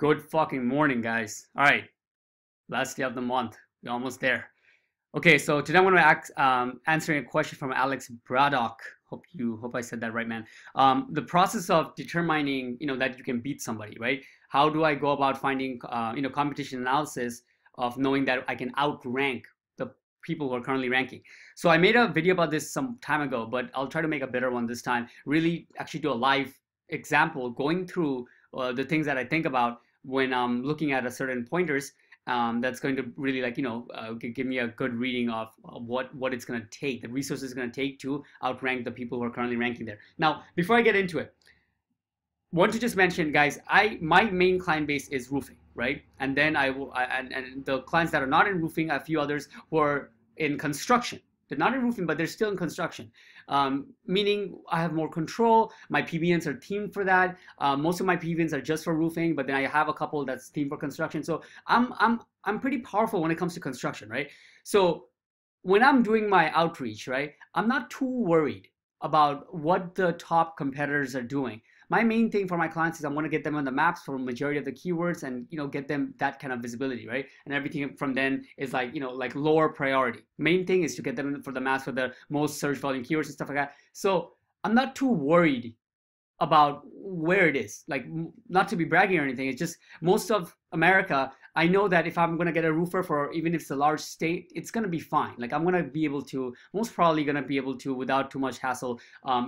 Good fucking morning, guys. All right, last day of the month. We're almost there. Okay, so today I'm going to answering a question from Alex Braddock. Hope I said that right, man. The process of determining, that you can beat somebody, right? How do I go about finding, competition analysis of knowing that I can outrank the people who are currently ranking? So I made a video about this some time ago, but I'll try to make a better one this time. Really, actually do a live example going through the things that I think about when I'm looking at a certain pointers, that's going to really give me a good reading of what it's going to take, the resources it's going to take to outrank the people who are currently ranking there. Now, before I get into it, want to just mention, guys, my main client base is roofing, right? And then and the clients that are not in roofing, a few others who are in construction. They're not in roofing, but they're still in construction. Meaning I have more control. My PBNs are themed for that. Most of my PBNs are just for roofing, but then I have a couple that's themed for construction. So I'm pretty powerful when it comes to construction, right? So when I'm doing my outreach, right, I'm not too worried about what the top competitors are doing. My main thing for my clients is I want to get them on the maps for a majority of the keywords and get them that kind of visibility, right? And everything from then is like lower priority. Main thing is to get them for the maps for the most search volume keywords and stuff like that. So I'm not too worried about where it is. Like, not to be bragging or anything, it's just most of America, I know that if I'm gonna get a roofer for, even if it's a large state, it's gonna be fine. Like, I'm gonna be able to, most probably gonna be able to, without too much hassle,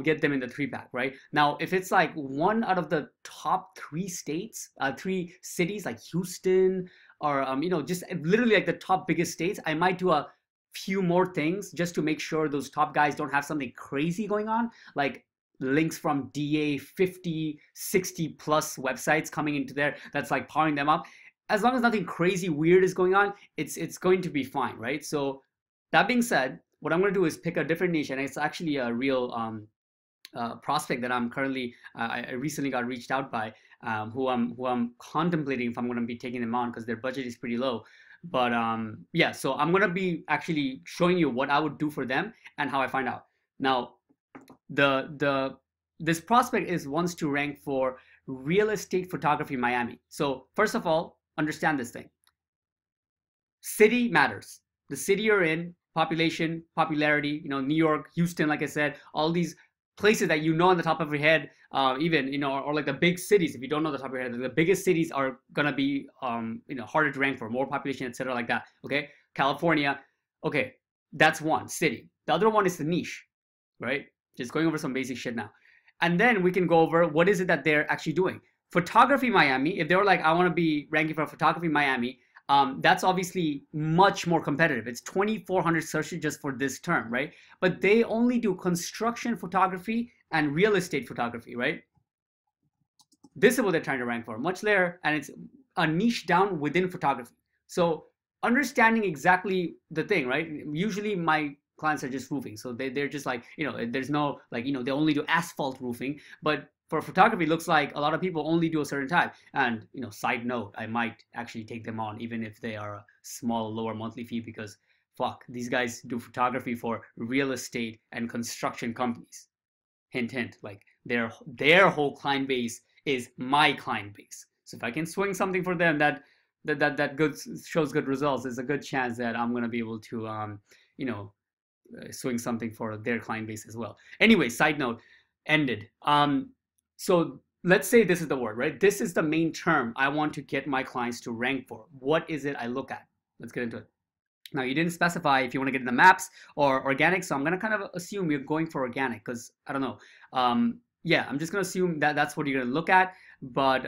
get them in the 3-pack, right? Now, if it's like one out of the top 3 states, 3 cities like Houston, or just literally like the top biggest states, I might do a few more things just to make sure those top guys don't have something crazy going on, like links from DA 50, 60 plus websites coming into there that's like powering them up. As long as nothing crazy weird is going on, it's going to be fine, right? So that being said, what I'm going to do is pick a different niche, and it's actually a real prospect that I'm currently I recently got reached out by, who I'm contemplating if I'm going to be taking them on because their budget is pretty low. But yeah, so I'm going to be actually showing you what I would do for them and how I find out. Now, this prospect wants to rank for real estate photography Miami. So first of all, understand this thing. City matters. The city you're in, population, popularity, New York, Houston, like I said, all these places that on the top of your head, even, or like the big cities, if you don't know the top of your head, the biggest cities are gonna be, harder to rank for, more population, etc., like that, okay? California, okay, that's one city. The other one is the niche, right? Just going over some basic shit now. And then we can go over what is it that they're actually doing. Photography Miami, if they were like, I want to be ranking for photography Miami, that's obviously much more competitive. It's 2,400 searches just for this term, right? But they only do construction photography and real estate photography, right? This is what they're trying to rank for, much later, and it's a niche down within photography. So understanding exactly the thing, right? Usually my clients are just roofing, so they're just like, there's no like, they only do asphalt roofing. But for photography, it looks like a lot of people only do a certain type. And side note, I might actually take them on even if they are a small lower monthly fee, because fuck, these guys do photography for real estate and construction companies. Hint hint, like their whole client base is my client base. So if I can swing something for them that good shows good results, there's a good chance that I'm going to be able to swing something for their client base as well. Anyway, side note ended. So let's say this is the word, right? This is the main term I want to get my clients to rank for. What is it I look at? Let's get into it. Now, you didn't specify if you want to get in the maps or organic, so I'm going to kind of assume you're going for organic because I don't know. Yeah, I'm just going to assume that that's what you're going to look at. But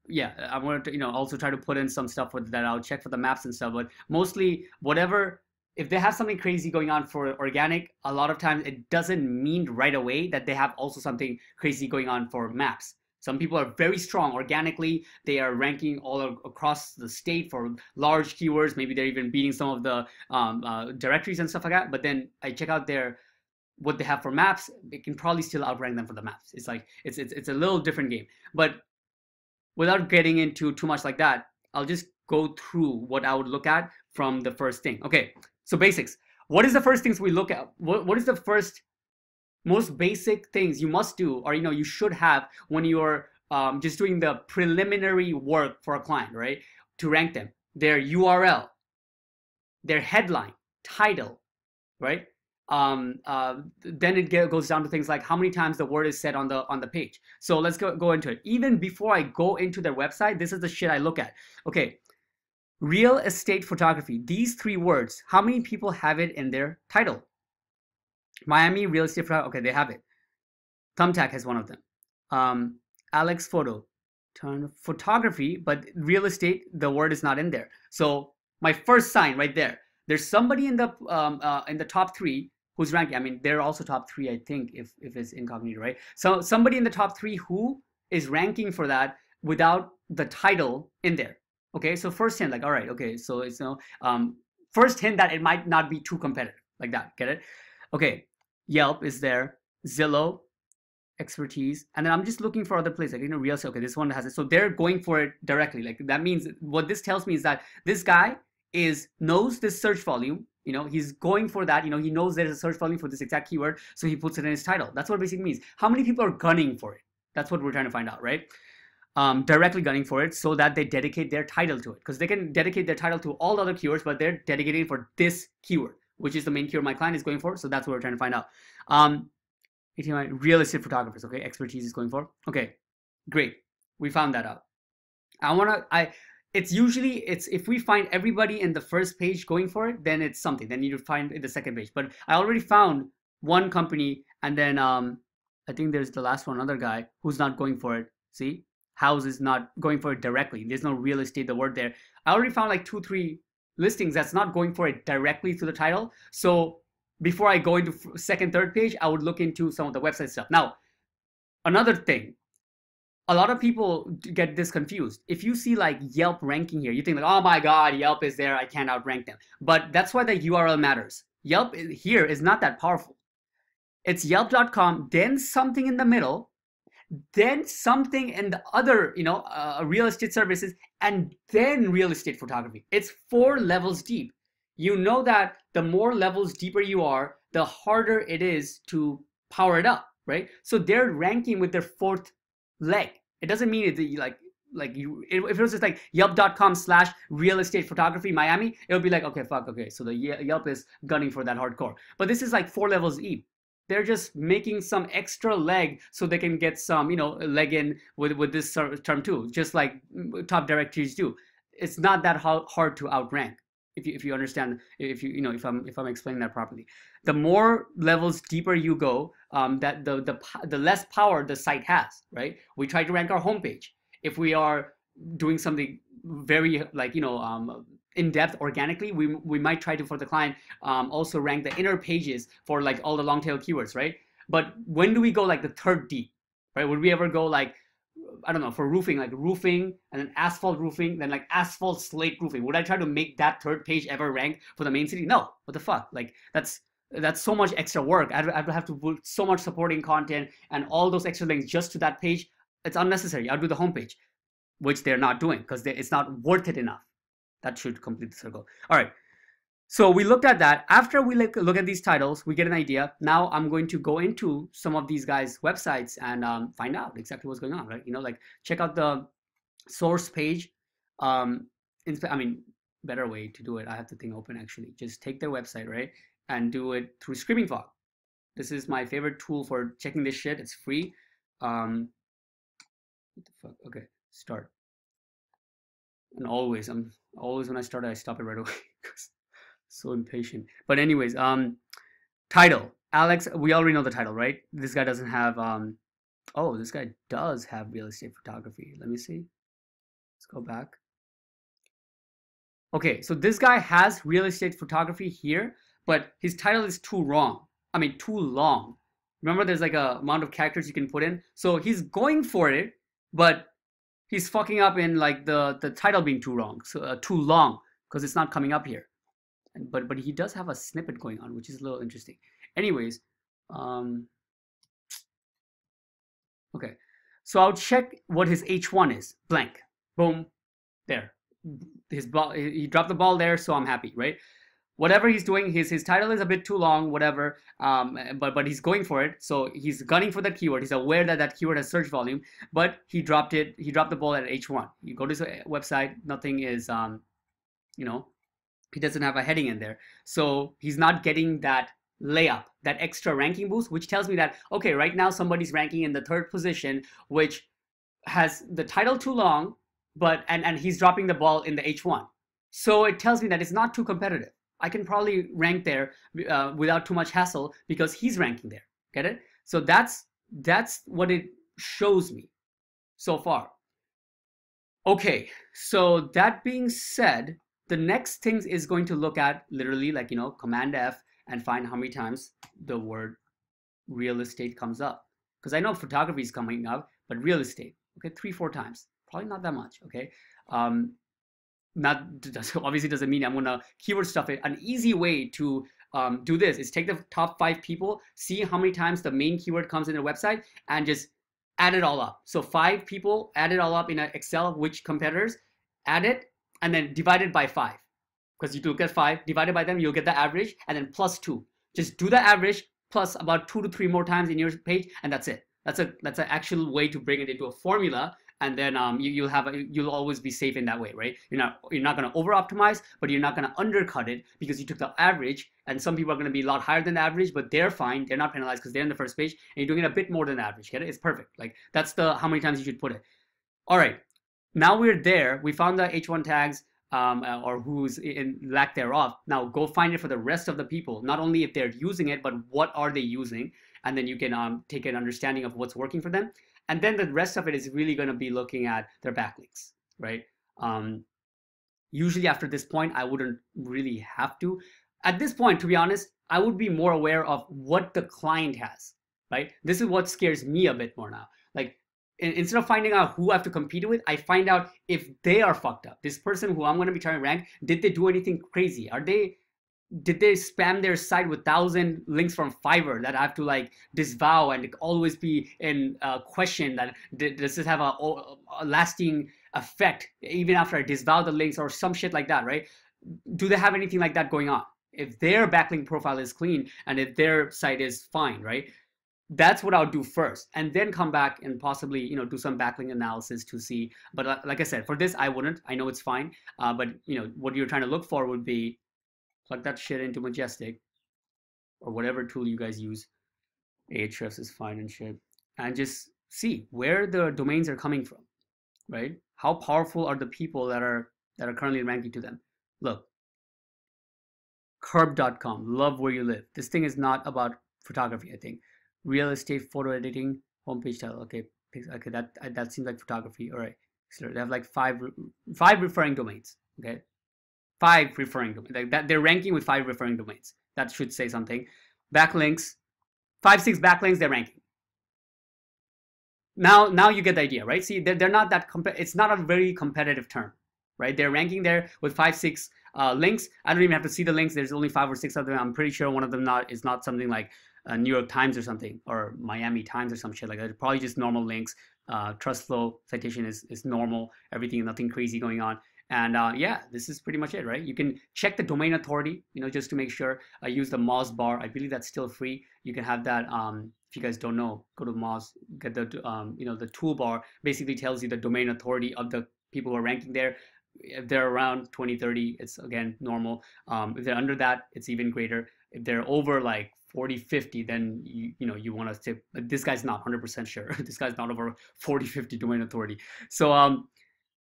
yeah, I wanted to also try to put in some stuff that I'll check for the maps and stuff. But mostly whatever. If they have something crazy going on for organic, a lot of times it doesn't mean right away that they have also something crazy going on for maps. Some people are very strong organically. They are ranking all across the state for large keywords. Maybe they're even beating some of the directories and stuff like that. But then I check out what they have for maps. It can probably still outrank them for the maps. It's like it's a little different game. But without getting into too much like that, I'll just go through what I would look at from the first thing. Okay. So basics. What is the first things we look at? What is the first most basic things you must do, or you should have when you're just doing the preliminary work for a client, right? To rank them, their URL, their headline, title, right? Then it goes down to things like how many times the word is said on the page. So let's go into it. Even before I go into their website, this is the shit I look at. Okay, real estate photography. These 3 words, how many people have it in their title? Miami real estate photography. Okay, they have it. Thumbtack has one of them. Alex Photo, turn photography, but real estate, the word is not in there. So my first sign right there. There's somebody in the top 3 who's ranking. I mean, they're also top 3, I think, if it's incognito, right? So somebody in the top 3 who is ranking for that without the title in there. Okay, so first hint, like, all right, okay, so it's first hint that it might not be too competitive, like that. Get it? Okay, Yelp is there, Zillow, expertise, and then I'm just looking for other places, like, real estate. Okay, this one has it, so they're going for it directly. Like, that means what this tells me is that this guy knows this search volume. He's going for that. He knows there's a search volume for this exact keyword, so he puts it in his title. That's what it basically means. How many people are gunning for it? That's what we're trying to find out, right? Directly gunning for it, so that they dedicate their title to it, because they can dedicate their title to all the other keywords, but they're dedicating it for this keyword, which is the main keyword my client is going for. So that's what we're trying to find out. Real estate photographers. Okay, expertise is going for. Okay, great, we found that out. It's if we find everybody in the first page going for it, then it's something. Then you find in the second page. But I already found one company, and then I think there's the last one, another guy who's not going for it. See, House is not going for it directly. There's no real estate, the word there. I already found like 2-3 listings that's not going for it directly to the title. So before I go into second, third page, I would look into some of the website stuff. Now, another thing, a lot of people get this confused. If you see like Yelp ranking here, you think like, oh my God, Yelp is there, I can't outrank them. But that's why the URL matters. Yelp here is not that powerful. It's yelp.com, then something in the middle, then something in the other, real estate services, and then real estate photography. It's 4 levels deep. You know that the more levels deeper you are, the harder it is to power it up, right? So they're ranking with their 4th leg. It doesn't mean it's if it was just like yelp.com/real estate photography Miami, it would be like, okay, fuck, okay, so the Yelp is gunning for that hardcore. But this is like 4 levels deep. They're just making some extra leg so they can get some, leg in with this term too, just like top directories do. It's not that hard to outrank. If you understand, if I'm explaining that properly. The more levels deeper you go, that the less power the site has, right? We try to rank our homepage. If we are doing something very in depth organically, we might try to, for the client, also rank the inner pages for like all the long tail keywords, right? But when do we go like the 3rd deep, right? Would we ever go like, I don't know, for roofing, like roofing and then asphalt roofing, then like asphalt slate roofing? Would I try to make that 3rd page ever rank for the main city? No. What the fuck? Like that's so much extra work. I'd have to put so much supporting content and all those extra links just to that page. It's unnecessary. I'll do the homepage, which they're not doing because it's not worth it enough. That should complete the circle. All right. So we looked at that. After we look at these titles, we get an idea. Now I'm going to go into some of these guys' websites and find out exactly what's going on, right? Like check out the source page. Better way to do it. I have the thing open actually. Just take their website, right? And do it through Screaming Frog. This is my favorite tool for checking this shit. It's free. What the fuck? Okay, start. And always when I start, I stop it right away because so impatient. But anyways, title. Alex, we already know the title, right? This guy doesn't have oh, this guy does have real estate photography. Let me see. Let's go back. Okay, so this guy has real estate photography here, but his title is too long. Remember, there's like a amount of characters you can put in. So he's going for it, but he's fucking up in like the title being too long, so too long, because it's not coming up here. But he does have a snippet going on, which is a little interesting. Anyways, okay, so I'll check what his H1 is. Blank. Boom. There. His ball. He dropped the ball there, so I'm happy, right? whatever he's doing, his title is a bit too long, whatever, but he's going for it. So he's gunning for that keyword. He's aware that that keyword has search volume, but he dropped the ball at H1. You go to his website, nothing is, you know, he doesn't have a heading in there. So he's not getting that layup, that extra ranking boost, which tells me that, okay, right now somebody's ranking in the 3rd position, which has the title too long, but and he's dropping the ball in the H1. So it tells me that it's not too competitive. I can probably rank there without too much hassle because he's ranking there. Get it? So that's what it shows me so far. Okay, so that being said, the next thing is going to look at literally like, you know, Command F and find how many times the word real estate comes up. Because I know photography is coming up, but real estate, okay, 3-4 times, probably not that much, okay? Not obviously doesn't mean I'm gonna keyword stuff it. An easy way to do this is take the top 5 people, see how many times the main keyword comes in their website, and just add it all up. So 5 people, add it all up in an Excel, which competitors, add it, and then divide it by 5. Because you look at 5, divided by them, you'll get the average, and then plus 2. Just do the average plus about 2 to 3 more times in your page, and that's it. That's an actual way to bring it into a formula, and then you'll always be safe in that way, right? You're not going to over optimize, but you're not going to undercut it because you took the average. And some people are going to be a lot higher than the average, but they're fine. They're not penalized because they're in the first page, and you're doing it a bit more than the average. Get it? It's perfect. Like that's the how many times you should put it. All right, now we're there. We found the H1 tags. Or who's in lack thereof. Now go find it for the rest of the people, not only if they're using it, but what are they using, and then you can take an understanding of what's working for them. And then the rest of it is really going to be looking at their backlinks, right? Usually after this point, I wouldn't really have to. At this point, to be honest, I would be more aware of what the client has, right? This is what scares me a bit more now. Like, instead of finding out who I have to compete with, I find out if they are fucked up. This person who I'm going to be trying to rank, did they do anything crazy? Did they spam their site with 1,000 links from Fiverr that I have to like disavow and always be in question that does this have a lasting effect even after I disavow the links or some shit like that, right? Do they have anything like that going on? If their backlink profile is clean and if their site is fine, right? That's what I'll do first, and then come back and possibly, you know, do some backlink analysis to see. But like I said, for this, I wouldn't. I know it's fine, but you know, what you're trying to look for would be plug that shit into Majestic or whatever tool you guys use. Ahrefs is fine and shit, and just see where the domains are coming from, right? How powerful are the people that are currently ranking to them? Look, curb.com, love where you live. This thing is not about photography, I think. Real estate, photo editing, homepage title. Okay, that seems like photography. All right, so they have like five referring domains. Okay, 5 referring domains. Like that, they're ranking with 5 referring domains. That should say something. Backlinks, 5-6 backlinks. They're ranking. Now you get the idea, right? See, they're not that it's not a very competitive term, right? They're ranking there with 5-6 links. I don't even have to see the links. There's only 5 or 6 of them. I'm pretty sure one of them is not something like New York Times or something, or Miami Times or some shit like that. Probably just normal links. Trust flow citation is normal. Everything, nothing crazy going on. And yeah, this is pretty much it, right? You can check the domain authority, you know, just to make sure. I use the Moz bar. I believe that's still free. You can have that. If you guys don't know, go to Moz, get the you know, the toolbar. Basically tells you the domain authority of the people who are ranking there. If they're around 20, 30, it's again normal. If they're under that, it's even greater. If they're over like 40, 50, then you know, you want to tip. But this guy's not 100% sure. This guy's not over 40, 50 domain authority. So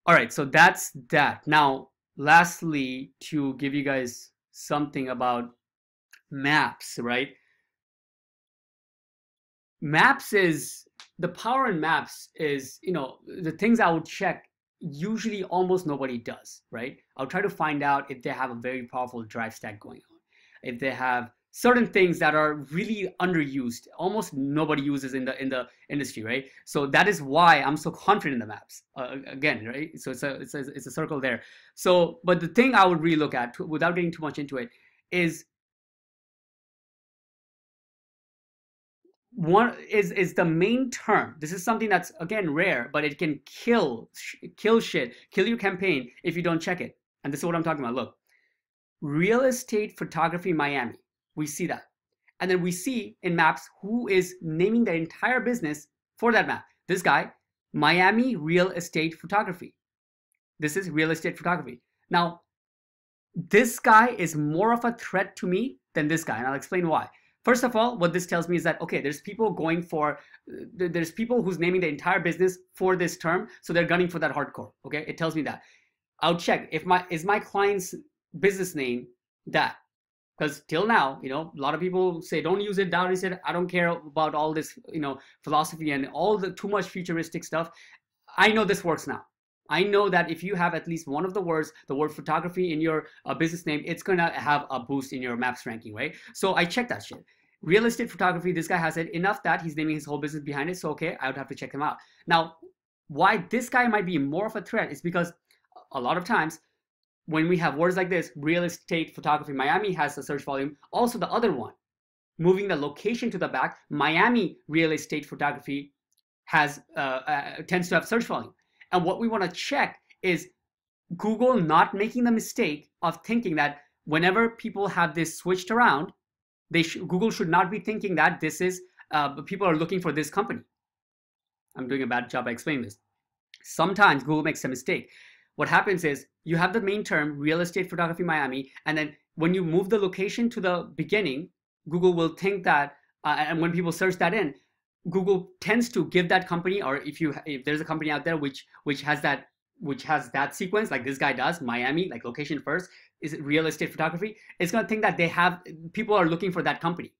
all right, so that's that. Now, lastly, to give you guys something about maps, right? Maps is the power in maps is, you know, the things I would check. Usually almost nobody does, right? I'll try to find out if they have a very powerful drive stack going on, if they have certain things that are really underused, almost nobody uses in the industry, right? So that is why I'm so confident in the maps. Again, right? So it's a circle there. So, but the thing I would really look at, without getting too much into it, is one is the main term. This is something that's again rare, but it can kill shit, kill your campaign if you don't check it. And this is what I'm talking about. Look, real estate photography Miami. We see that. And then we see in maps who is naming their entire business for that map. This guy, Miami real estate photography. This is real estate photography. Now, this guy is more of a threat to me than this guy, and I'll explain why. First of all, what this tells me is that, okay, there's people going for, there's people who's naming the entire business for this term, so they're gunning for that hardcore, okay? It tells me that. I'll check if is my client's business name that, because till now, a lot of people say don't use it. Dowdy said I don't care about all this, philosophy and all the too much futuristic stuff. I know this works now. I know that if you have at least one of the words, the word photography in your business name, it's gonna have a boost in your maps ranking, right? So I checked that shit. Real estate photography, this guy has it enough that he's naming his whole business behind it. So okay, I would have to check him out. Now, why this guy might be more of a threat is because a lot of times when we have words like this, real estate photography Miami has a search volume. Also the other one, moving the location to the back, Miami real estate photography has tends to have search volume. And what we want to check is Google not making the mistake of thinking that whenever people have this switched around, Google should not be thinking that this is people are looking for this company. I'm doing a bad job by explaining this. Sometimes Google makes a mistake. What happens is you have the main term, real estate photography Miami, and then when you move the location to the beginning, Google will think that, and when people search that in, Google tends to give that company, or if there's a company out there which has that sequence, like this guy does, Miami, like location first, is real estate photography, it's going to think that people are looking for that company.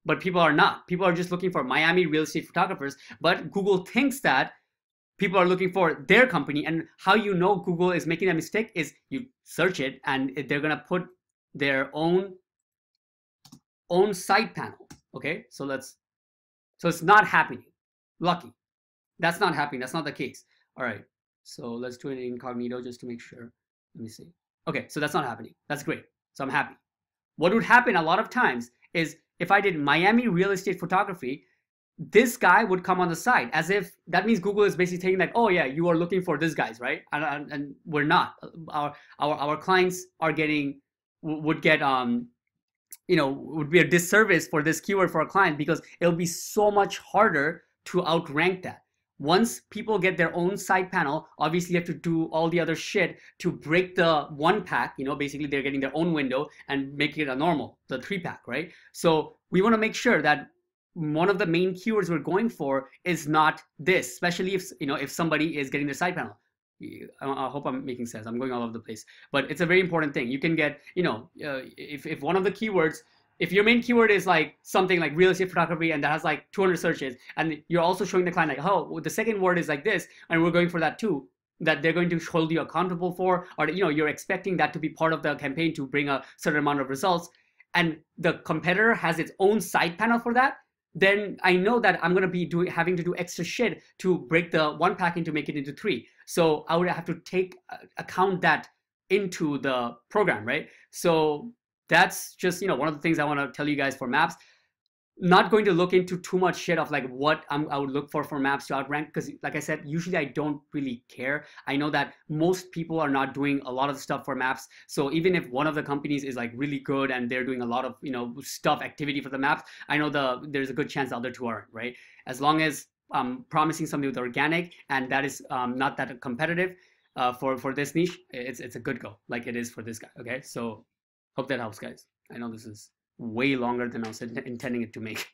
But people are not. People are just looking for Miami real estate photographers. But Google thinks that people are looking for their company. And how you know Google is making a mistake is you search it and they're going to put their own site panel. Okay, so it's not happening. Lucky. That's not happening. That's not the case. All right. So let's do it in incognito just to make sure. Let me see. Okay, so that's not happening. That's great. So I'm happy. What would happen a lot of times is if I did Miami real estate photography, this guy would come on the side as if that means Google is basically saying like, oh yeah, you are looking for this guys, right? And we're not. Our clients are would get would be a disservice for this keyword for a client because it'll be so much harder to outrank that. Once people get their own side panel, obviously you have to do all the other shit to break the one pack, basically they're getting their own window and make it a normal, the 3-pack, right? So we want to make sure that one of the main keywords we're going for is not this, especially if somebody is getting their side panel. I hope I'm making sense. I'm going all over the place, but it's a very important thing. You can get, if one of the keywords, if your main keyword is like something like real estate photography and that has like 200 searches, and you're also showing the client like, oh, the second word is like this, and we're going for that too, that they're going to hold you accountable for, or you're expecting that to be part of the campaign to bring a certain amount of results, and the competitor has its own side panel for that, then I know that I'm going to be having to do extra shit to break the 1-pack into make it into 3. So I would have to account that into the program, right? So that's just, one of the things I want to tell you guys for maps. Not going to look into too much shit of like what I would look for maps to outrank, because like I said, usually I don't really care. I know that most people are not doing a lot of stuff for maps. So even if one of the companies is like really good and they're doing a lot of, activity for the maps, I know there's a good chance the other two aren't, right? As long as I'm promising something with organic and that is not that competitive for this niche, it's a good go, like it is for this guy, okay? So hope that helps, guys. I know this is way longer than I was intending it to make.